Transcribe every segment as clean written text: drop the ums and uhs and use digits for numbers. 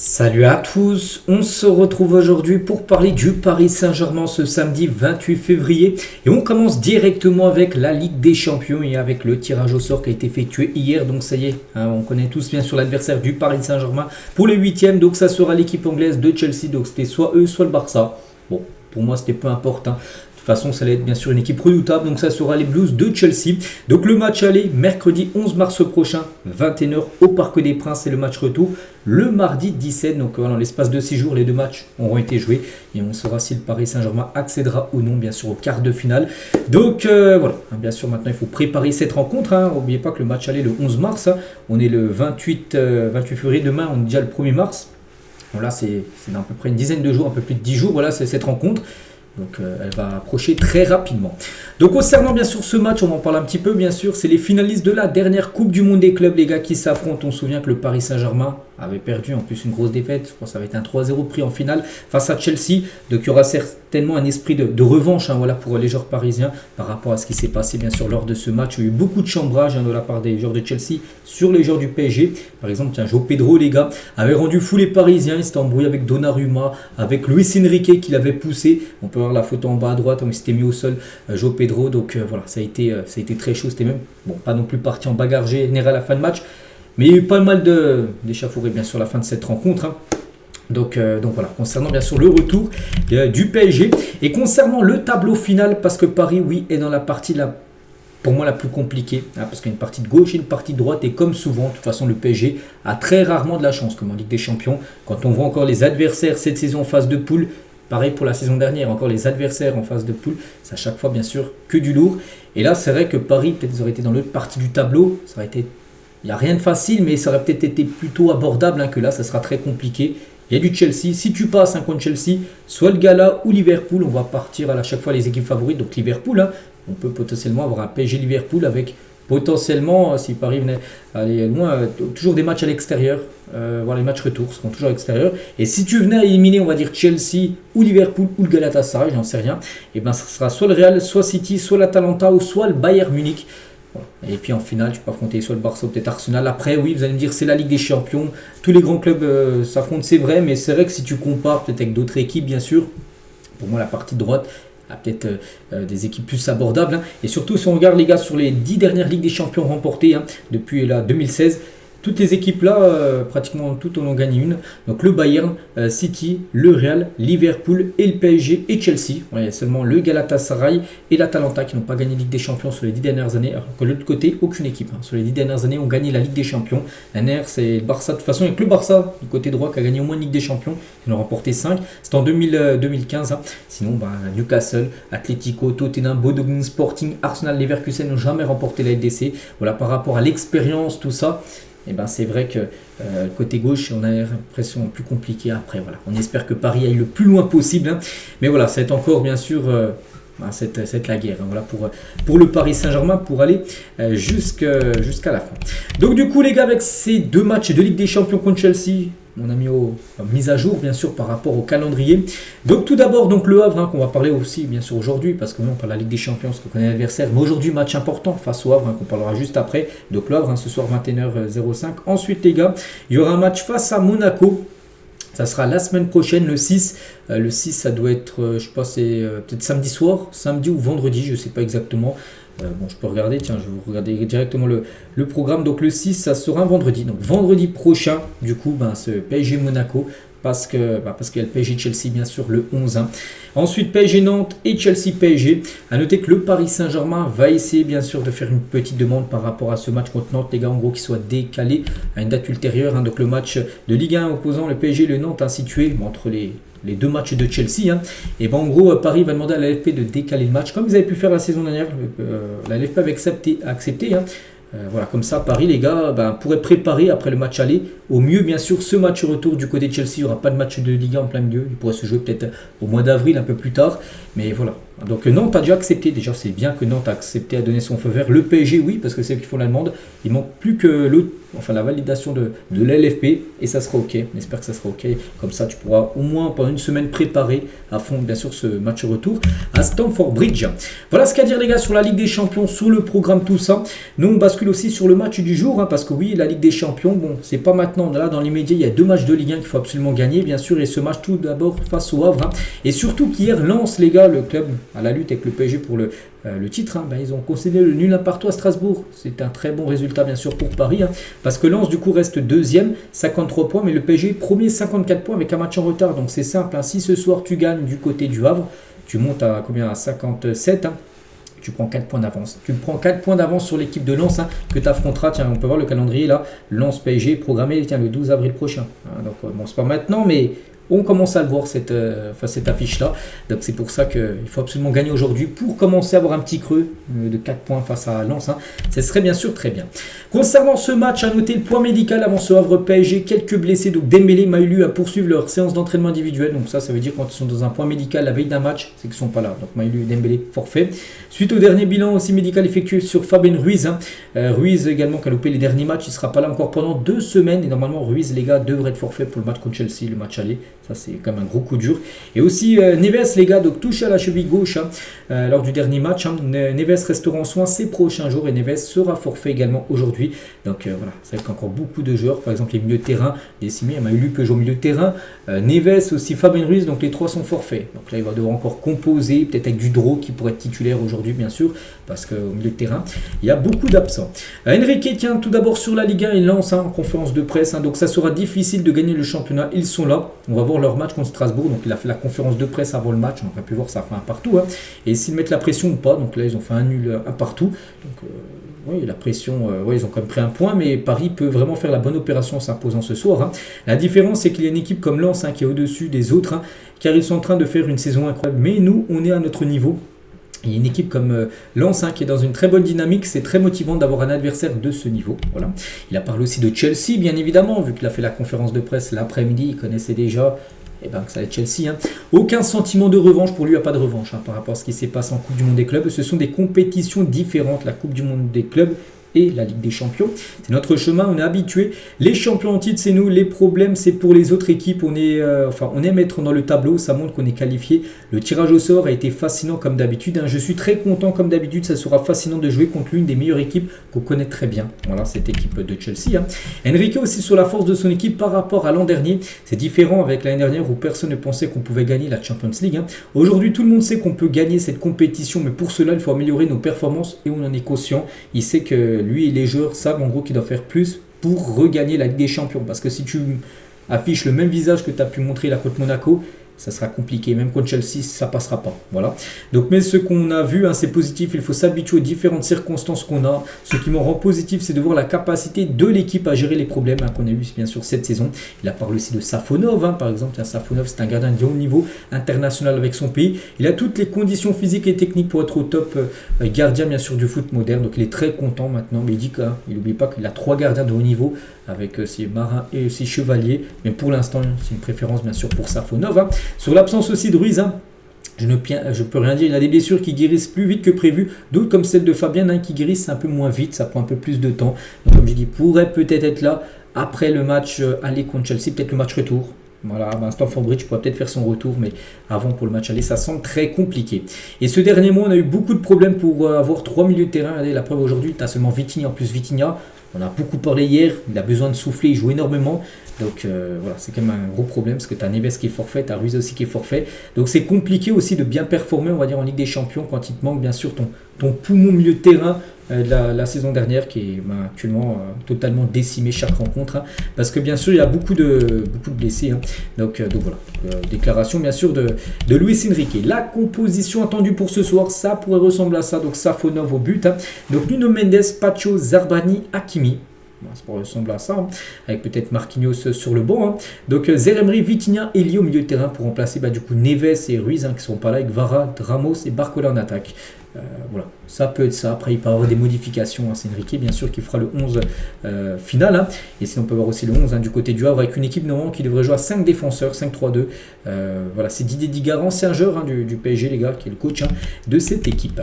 Salut à tous, on se retrouve aujourd'hui pour parler du Paris Saint-Germain ce samedi 28 février et on commence directement avec la Ligue des Champions et avec le tirage au sort qui a été effectué hier. Donc ça y est, on connaît tous bien sûr l'adversaire du Paris Saint-Germain pour les huitièmes, donc ça sera l'équipe anglaise de Chelsea, donc c'était soit eux soit le Barça. Bon, pour moi c'était peu importe, De toute façon, ça allait être bien sûr une équipe redoutable, donc ça sera les Blues de Chelsea. Donc le match aller, mercredi 11 mars prochain, 21h au Parc des Princes, et le match retour le mardi 17. Donc voilà, en l'espace de 6 jours, les deux matchs auront été joués et on saura si le Paris Saint-Germain accédera ou non, bien sûr, au quart de finale. Donc voilà, bien sûr, maintenant il faut préparer cette rencontre. N'oubliez pas que le match aller le 11 mars, on est le 28 février, demain on est déjà le 1er mars. Voilà, c'est dans à peu près une dizaine de jours, un peu plus de 10 jours, voilà, c'est cette rencontre. Donc elle va approcher très rapidement. Donc concernant bien sûr ce match, on en parle un petit peu bien sûr, c'est les finalistes de la dernière Coupe du Monde des clubs, les gars, qui s'affrontent. On se souvient que le Paris Saint-Germain avait perdu en plus une grosse défaite, je crois que ça va être un 3-0 pris en finale face à Chelsea. Donc il y aura certainement un esprit de revanche voilà, pour les joueurs parisiens par rapport à ce qui s'est passé bien sûr lors de ce match. Il y a eu beaucoup de chambrage de la part des joueurs de Chelsea sur les joueurs du PSG. Par exemple, João Pedro, les gars, avait rendu fou les Parisiens, il s'était embrouillé avec Donnarumma, avec Luis Enrique qui l'avait poussé. On peut voir la photo en bas à droite, il s'était mis au sol, João Pedro. Donc voilà, ça a été très chaud, c'était même pas non plus parti en bagarre générale à la fin de match. Mais il y a eu pas mal d'échauffourées bien sûr à la fin de cette rencontre. Donc voilà, concernant bien sûr le retour du PSG. Et concernant le tableau final, parce que Paris, oui, est dans la partie pour moi la plus compliquée, parce qu'il y a une partie de gauche et une partie de droite. Et comme souvent, de toute façon, le PSG a très rarement de la chance, comme en Ligue des Champions. Quand on voit encore les adversaires cette saison en phase de poule, pareil pour la saison dernière, encore les adversaires en phase de poule, c'est à chaque fois bien sûr que du lourd. Et là, c'est vrai que Paris, peut-être ils auraient été dans l'autre partie du tableau, ça aurait été... Il n'y a rien de facile, mais ça aurait peut-être été plutôt abordable, que là, ça sera très compliqué. Il y a du Chelsea. Si tu passes contre Chelsea, soit le Gala ou Liverpool, on va partir à chaque fois les équipes favorites. Donc Liverpool, on peut potentiellement avoir un PSG Liverpool avec potentiellement, si Paris venait aller loin, toujours des matchs à l'extérieur. Voilà, les matchs retour seront toujours à l'extérieur. Et si tu venais à éliminer, on va dire Chelsea ou Liverpool ou le Galatasaray, j'en sais rien, et ben ça sera soit le Real, soit City, soit l'Atalanta ou soit le Bayern Munich. Et puis en finale, tu peux affronter soit le Barça ou peut-être Arsenal. Après, oui, vous allez me dire, c'est la Ligue des Champions. Tous les grands clubs s'affrontent, c'est vrai. Mais c'est vrai que si tu compares peut-être avec d'autres équipes, bien sûr, pour moi, la partie droite a peut-être des équipes plus abordables. Et surtout, si on regarde, les gars, sur les 10 dernières Ligues des Champions remportées depuis 2016, toutes les équipes-là, pratiquement toutes, en ont gagné une. Donc le Bayern, City, le Real, Liverpool et le PSG et Chelsea. Il y a seulement le Galatasaray et l'Atalanta qui n'ont pas gagné la Ligue des Champions sur les 10 dernières années. Alors que de l'autre côté, aucune équipe sur les 10 dernières années ont gagné la Ligue des Champions. La dernière, c'est le Barça. De toute façon, il n'y a que le Barça du côté droit qui a gagné au moins une Ligue des Champions. Ils en ont remporté 5. C'était en 2015. Sinon, Newcastle, Atlético, Tottenham, Bodø/Glimt, Sporting, Arsenal, Leverkusen n'ont jamais remporté la LDC. Voilà, par rapport à l'expérience, tout ça. Et c'est vrai que côté gauche, on a l'impression plus compliqué après. Voilà. On espère que Paris aille le plus loin possible. Mais voilà, c'est encore bien sûr c'est la guerre. Voilà, pour le Paris Saint-Germain pour aller jusqu'à la fin. Donc du coup les gars, avec ces deux matchs de Ligue des Champions contre Chelsea, on a mise à jour bien sûr par rapport au calendrier. Donc tout d'abord donc le Havre qu'on va parler aussi bien sûr aujourd'hui, parce que on parle de la Ligue des Champions, parce qu'on connaît l'adversaire, mais aujourd'hui match important face au Havre qu'on parlera juste après. Donc le Havre ce soir 21h05. Ensuite les gars, il y aura un match face à Monaco. Ça sera la semaine prochaine, le 6. Le 6, ça doit être, je sais pas, c'est peut-être samedi soir, samedi ou vendredi, je ne sais pas exactement. Je peux regarder, tiens, je vais vous regarder directement le programme. Donc le 6, ça sera un vendredi. Donc vendredi prochain, du coup, ce PSG Monaco. Parce qu'il y a le PSG Chelsea bien sûr le 11. Ensuite PSG Nantes et Chelsea PSG. A noter que le Paris Saint-Germain va essayer bien sûr de faire une petite demande par rapport à ce match contre Nantes, les gars, en gros, qui soit décalé à une date ultérieure. Donc le match de Ligue 1 opposant le PSG et le Nantes situé entre les deux matchs de Chelsea. Et en gros, Paris va demander à la LFP de décaler le match comme ils avaient pu faire la saison dernière. La LFP avait accepté. Voilà, comme ça, Paris, les gars, pourrait préparer après le match aller. Au mieux, bien sûr, ce match retour du côté de Chelsea. Il n'y aura pas de match de Ligue 1 en plein milieu. Il pourrait se jouer peut-être au mois d'avril, un peu plus tard. Mais voilà, Donc Nantes a déjà accepté, déjà c'est bien que Nantes a accepté à donner son feu vert. Le PSG, oui, parce que c'est eux qui font la demande. Il manque plus que la validation de l'LFP et ça sera ok. On espère que ça sera ok. Comme ça, tu pourras au moins pendant une semaine préparer à fond, bien sûr, ce match retour à Stamford Bridge. Voilà ce qu'à dire les gars sur la Ligue des Champions, sur le programme, tout ça. Nous, on bascule aussi sur le match du jour, parce que oui, la Ligue des Champions, bon, c'est pas maintenant. Là, dans l'immédiat, il y a 2 matchs de Ligue 1 qu'il faut absolument gagner, bien sûr, et ce match tout d'abord face au Havre. Et surtout qu'hier, Lens, les gars, le club à la lutte avec le PSG pour le titre, ils ont concédé le nul 1 partout à Strasbourg. C'est un très bon résultat bien sûr pour Paris, parce que Lens du coup reste deuxième, 53 points, mais le PSG premier 54 points avec un match en retard. Donc c'est simple, si ce soir tu gagnes du côté du Havre, tu montes à combien, à 57, tu prends 4 points d'avance. Tu prends 4 points d'avance sur l'équipe de Lens que tu affronteras. Tiens, on peut voir le calendrier là. Lens PSG programmé le 12 avril prochain. Donc bon, c'est pas maintenant, mais on commence à le voir cette affiche-là. Donc c'est pour ça qu'il faut absolument gagner aujourd'hui pour commencer à avoir un petit creux de 4 points face à Lens. Ce serait bien sûr très bien. Concernant ce match, à noter le point médical avant ce Havre PSG. Quelques blessés, donc Dembélé, Maïlu à poursuivre leur séance d'entraînement individuel. Donc ça veut dire quand ils sont dans un point médical la veille d'un match, c'est qu'ils ne sont pas là. Donc Maïlu et Dembélé, forfait. Suite au dernier bilan aussi médical effectué sur Fabien Ruiz. Ruiz également qui a loupé les derniers matchs. Il ne sera pas là encore pendant 2 semaines. Et normalement Ruiz, les gars, devrait être forfait pour le match contre Chelsea, le match aller. Ça, c'est quand même un gros coup dur. Et aussi, Neves, les gars, donc touche à la cheville gauche lors du dernier match. Neves restera en soins ces prochains jours et Neves sera forfait également aujourd'hui. Donc voilà, c'est vrai qu'encore beaucoup de joueurs, par exemple les milieux de terrain, décimés. Il y a eu Peugeot au milieu de terrain. Neves aussi, Fabien Ruiz, donc les 3 sont forfaits. Donc là, il va devoir encore composer, peut-être avec du Draw qui pourrait être titulaire aujourd'hui, bien sûr, parce qu'au milieu de terrain, il y a beaucoup d'absents. Enrique, tiens, tout d'abord sur la Ligue 1, il lance en conférence de presse. Donc ça sera difficile de gagner le championnat. Ils sont là. On va voir leur match contre Strasbourg. Donc il a fait la conférence de presse avant le match. On aurait pu voir ça a fait un partout. Et s'ils mettent la pression ou pas. Donc là, ils ont fait un nul, un partout. Donc oui, la pression, ils ont quand même pris un point, mais Paris peut vraiment faire la bonne opération en s'imposant ce soir. La différence, c'est qu'il y a une équipe comme Lens qui est au-dessus des autres, car ils sont en train de faire une saison incroyable. Mais nous, on est à notre niveau. Il y a une équipe comme Lens qui est dans une très bonne dynamique. C'est très motivant d'avoir un adversaire de ce niveau. Voilà. Il a parlé aussi de Chelsea, bien évidemment, vu qu'il a fait la conférence de presse l'après-midi. Il connaissait déjà que ça va être Chelsea. Aucun sentiment de revanche pour lui, il n'y a pas de revanche par rapport à ce qui s'est passé en Coupe du Monde des clubs. Ce sont des compétitions différentes, la Coupe du Monde des clubs et la Ligue des Champions. C'est notre chemin, on est habitué. Les champions en titre, c'est nous. Les problèmes, c'est pour les autres équipes. On aime être dans le tableau, ça montre qu'on est qualifié. Le tirage au sort a été fascinant comme d'habitude. Je suis très content comme d'habitude. Ça sera fascinant de jouer contre l'une des meilleures équipes qu'on connaît très bien. Voilà, cette équipe de Chelsea. Enrique aussi sur la force de son équipe par rapport à l'an dernier. C'est différent avec l'année dernière où personne ne pensait qu'on pouvait gagner la Champions League. Aujourd'hui, tout le monde sait qu'on peut gagner cette compétition, mais pour cela, il faut améliorer nos performances et on en est conscient. Il sait que lui et les joueurs savent en gros qu'il doit faire plus pour regagner la Ligue des Champions. Parce que si tu affiches le même visage que tu as pu montrer là contre Monaco, ça sera compliqué. Même contre Chelsea, ça passera pas. Voilà. Donc, mais ce qu'on a vu, c'est positif. Il faut s'habituer aux différentes circonstances qu'on a. Ce qui me rend positif, c'est de voir la capacité de l'équipe à gérer les problèmes qu'on a eu bien sûr cette saison. Il a parlé aussi de Safonov, par exemple. Safonov, c'est un gardien de haut niveau international avec son pays. Il a toutes les conditions physiques et techniques pour être au top gardien bien sûr du foot moderne. Donc, il est très content maintenant. Mais il dit qu'il n'oublie pas qu'il a 3 gardiens de haut niveau avec ses marins et ses chevaliers. Mais pour l'instant, c'est une préférence bien sûr pour Safonov. Sur l'absence aussi de Ruiz, je ne peux rien dire. Il a des blessures qui guérissent plus vite que prévu. D'autres comme celle de Fabien qui guérissent un peu moins vite. Ça prend un peu plus de temps. Donc comme je dis, pourrait peut-être être là après le match aller contre Chelsea. Peut-être le match retour. Voilà, Stamford Bridge pourrait peut-être faire son retour, mais avant pour le match aller, ça semble très compliqué. Et ce dernier mois, on a eu beaucoup de problèmes pour avoir 3 milieux de terrain. Regardez, la preuve aujourd'hui, tu as seulement Vitinha. En plus, Vitinha, on a beaucoup parlé hier, il a besoin de souffler, il joue énormément. Donc voilà, c'est quand même un gros problème parce que tu as Neves qui est forfait, tu as Ruiz aussi qui est forfait. Donc c'est compliqué aussi de bien performer, on va dire, en Ligue des Champions quand il te manque bien sûr ton poumon milieu de terrain de la saison dernière qui est actuellement totalement décimé chaque rencontre. Parce que bien sûr, il y a beaucoup de blessés. Donc voilà, déclaration bien sûr de Luis Enrique. La composition attendue pour ce soir, ça pourrait ressembler à ça. Donc Safonov au but. Donc Nuno Mendes, Pacho, Zarbani, Hakimi. Ça pourrait ressembler à ça, avec peut-être Marquinhos sur le banc. Donc Zeremri, Vitinha, Elio au milieu de terrain pour remplacer du coup Neves et Ruiz qui ne sont pas là, avec Vara, Ramos et Barcola en attaque. Voilà, ça peut être ça. Après, il peut y avoir des modifications. C'est Enrique, bien sûr, qui fera le 11 final. Et sinon, on peut voir aussi le 11 du côté du Havre avec une équipe normalement qui devrait jouer à 5 défenseurs, 5-3-2. Voilà, c'est Didier Digaran, c'est un joueur du PSG, les gars, qui est le coach de cette équipe.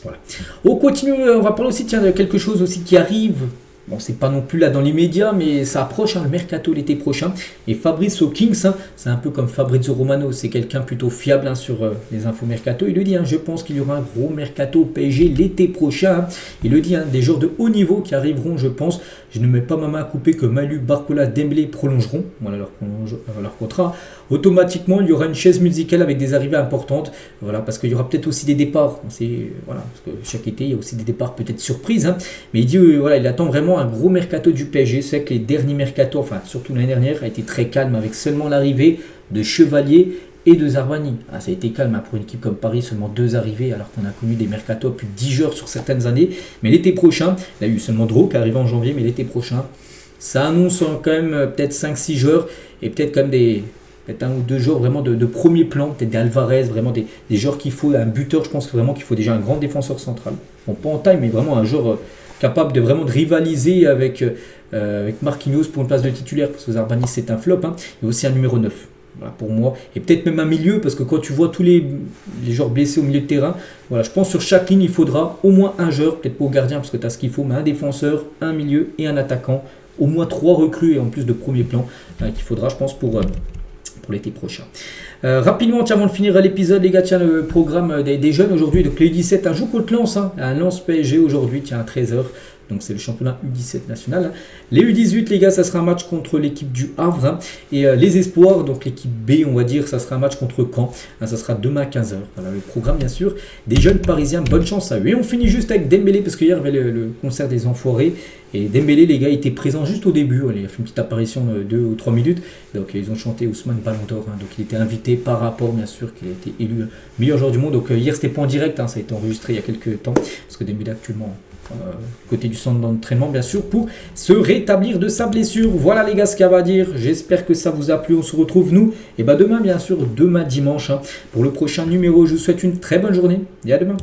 Voilà. On continue, on va parler aussi de quelque chose aussi qui arrive. Bon, c'est pas non plus là dans l'immédiat, mais ça approche le mercato l'été prochain. Et Fabrice Hawkins, c'est un peu comme Fabrizio Romano, c'est quelqu'un plutôt fiable sur les infos mercato. Il le dit, je pense qu'il y aura un gros mercato au PSG l'été prochain. Il le dit, des joueurs de haut niveau qui arriveront, je pense. Je ne mets pas ma main à couper que Malu, Barcola, Dembélé prolongeront leur contrat. Automatiquement, il y aura une chaise musicale avec des arrivées importantes. Voilà, parce qu'il y aura peut-être aussi des départs. Voilà, parce que chaque été, il y a aussi des départs peut-être surprises. Mais il dit, voilà, il attend vraiment un gros mercato du PSG. C'est vrai que les derniers mercatos, enfin surtout l'année dernière, a été très calme avec seulement l'arrivée de Chevalier et de Zarouani. Ça a été calme pour une équipe comme Paris, seulement 2 arrivées, alors qu'on a connu des mercatos plus de 10 joueurs sur certaines années. Mais l'été prochain, il y a eu seulement Dro qui est arrivé en janvier, mais l'été prochain, ça annonce quand même peut-être 5-6 joueurs et peut-être quand même peut-être 1 ou 2 joueurs vraiment de premier plan, peut-être des Alvarez, vraiment des joueurs qu'il faut, un buteur, je pense vraiment qu'il faut déjà un grand défenseur central. Bon, pas en taille, mais vraiment un joueur capable de vraiment de rivaliser avec Marquinhos pour une place de titulaire, parce que Zarouani c'est un flop, et aussi un numéro 9. Voilà, pour moi, et peut-être même un milieu, parce que quand tu vois tous les joueurs blessés au milieu de terrain, voilà, je pense sur chaque ligne il faudra au moins un joueur, peut-être pas au gardien parce que tu as ce qu'il faut, mais un défenseur, un milieu et un attaquant, au moins 3 recrues et en plus de premier plan qu'il faudra, je pense, pour l'été prochain. Rapidement, avant de finir l'épisode, les gars, le programme des jeunes aujourd'hui, donc les U17, un jour contre Lens, un Lens PSG aujourd'hui, à 13h. Donc c'est le championnat U17 national. Les U18, les gars, ça sera un match contre l'équipe du Havre. Et les espoirs, donc l'équipe B, on va dire, ça sera un match contre Caen. Ça sera demain à 15h. Voilà le programme, bien sûr. Des jeunes parisiens, bonne chance à eux. Et on finit juste avec Dembélé, parce qu'hier, il y avait le concert des Enfoirés. Et Dembélé, les gars, était présent juste au début. Il a fait une petite apparition de 2 ou 3 minutes. Donc ils ont chanté Ousmane Ballon d'Or. Donc il était invité par rapport, bien sûr, qu'il a été élu meilleur joueur du monde. Donc hier, c'était pas en direct. Ça a été enregistré il y a quelques temps. Parce que Dembélé, actuellement, côté du centre d'entraînement, bien sûr, pour se rétablir de sa blessure. Voilà les gars ce qu'il y a à dire. J'espère que ça vous a plu. On se retrouve nous et demain, bien sûr, demain dimanche, pour le prochain numéro. Je vous souhaite une très bonne journée et à demain.